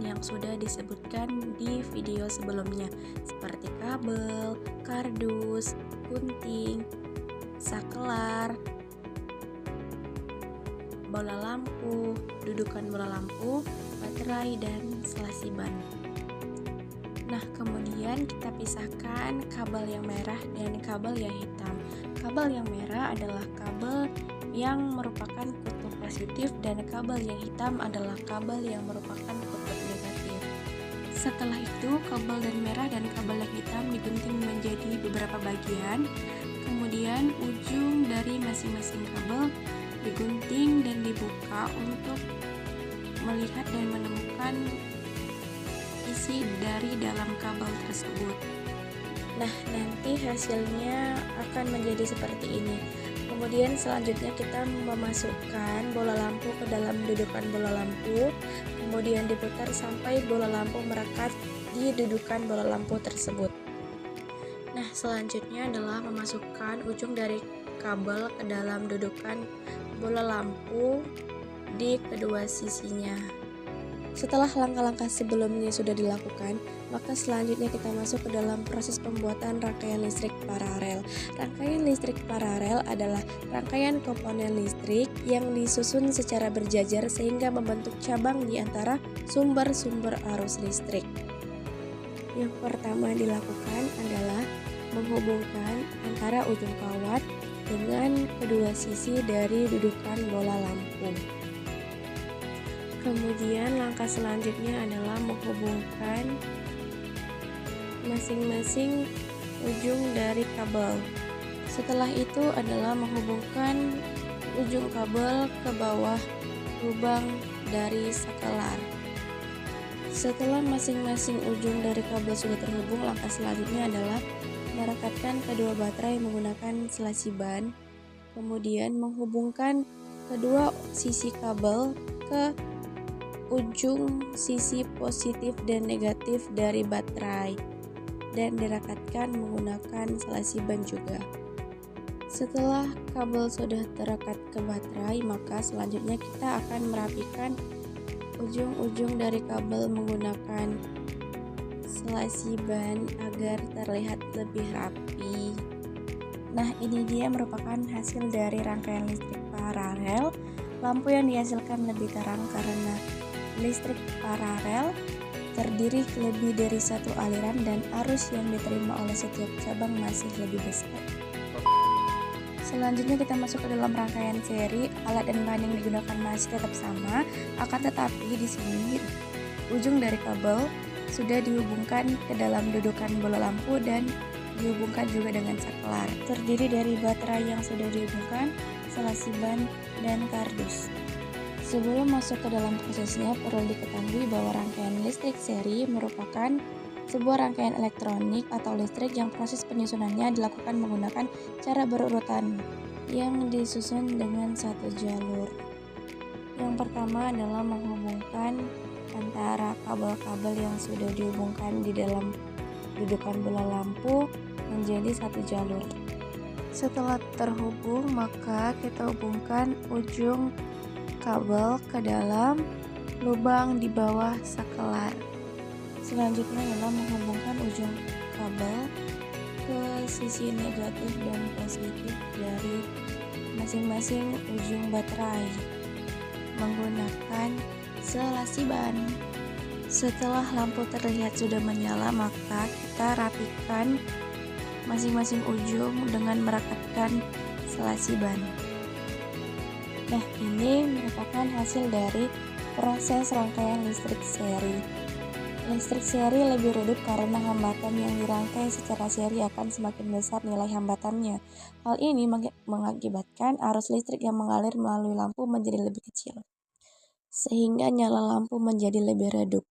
yang sudah disebutkan di video sebelumnya, seperti kabel, kardus, gunting, saklar, bola lampu, dudukan bola lampu, baterai, dan selasi ban. Nah, kemudian kita pisahkan kabel yang merah dan kabel yang hitam. Kabel yang merah adalah kabel yang merupakan kutub positif dan kabel yang hitam adalah kabel yang merupakan kutub negatif. Setelah itu, kabel dan merah dan kabel yang hitam digunting menjadi beberapa bagian. Kemudian ujung dari masing-masing kabel digunting dan dibuka untuk melihat dan menemukan isi dari dalam kabel tersebut. Nah, nanti hasilnya akan menjadi seperti ini. Kemudian selanjutnya kita memasukkan bola lampu ke dalam dudukan bola lampu, kemudian diputar sampai bola lampu merekat di dudukan bola lampu tersebut. Nah, selanjutnya adalah memasukkan ujung dari kabel ke dalam dudukan bola lampu di kedua sisinya. Setelah langkah-langkah sebelumnya sudah dilakukan, maka selanjutnya kita masuk ke dalam proses pembuatan rangkaian listrik paralel. Rangkaian listrik paralel adalah rangkaian komponen listrik yang disusun secara berjajar sehingga membentuk cabang di antara sumber-sumber arus listrik. Yang pertama dilakukan adalah menghubungkan antara ujung kawat dengan kedua sisi dari dudukan bola lampu. Kemudian langkah selanjutnya adalah menghubungkan masing-masing ujung dari kabel. Setelah itu adalah menghubungkan ujung kabel ke bawah lubang dari saklar. Setelah masing-masing ujung dari kabel sudah terhubung, langkah selanjutnya adalah merekatkan kedua baterai menggunakan selasi ban. Kemudian menghubungkan kedua sisi kabel ke ujung sisi positif dan negatif dari baterai dan direkatkan menggunakan selasi ban juga. Setelah kabel sudah terekat ke baterai, maka selanjutnya kita akan merapikan ujung-ujung dari kabel menggunakan selasi ban agar terlihat lebih rapi. Nah, ini dia merupakan hasil dari rangkaian listrik paralel. Lampu yang dihasilkan lebih terang karena listrik paralel terdiri lebih dari satu aliran dan arus yang diterima oleh setiap cabang masih lebih besar. Selanjutnya kita masuk ke dalam rangkaian seri. Alat dan bahan yang digunakan masih tetap sama, akan tetapi di sini ujung dari kabel sudah dihubungkan ke dalam dudukan bola lampu dan dihubungkan juga dengan saklar. Terdiri dari baterai yang sudah dihubungkan, selasi ban, dan kardus. Sebelum masuk ke dalam prosesnya, perlu diketahui bahwa rangkaian listrik seri merupakan sebuah rangkaian elektronik atau listrik yang proses penyusunannya dilakukan menggunakan cara berurutan yang disusun dengan satu jalur. Yang pertama adalah menghubungkan antara kabel-kabel yang sudah dihubungkan di dalam dudukan bola lampu menjadi satu jalur. Setelah terhubung, maka kita hubungkan ujung kabel ke dalam lubang di bawah saklar. Selanjutnya adalah menghubungkan ujung kabel ke sisi negatif dan positif dari masing-masing ujung baterai menggunakan selasi ban. Setelah lampu terlihat sudah menyala, maka kita rapikan masing-masing ujung dengan merekatkan selasi ban. Nah, ini merupakan hasil dari proses rangkaian listrik seri. Listrik seri lebih redup karena hambatan yang dirangkai secara seri akan semakin besar nilai hambatannya. Hal ini mengakibatkan arus listrik yang mengalir melalui lampu menjadi lebih kecil, sehingga nyala lampu menjadi lebih redup.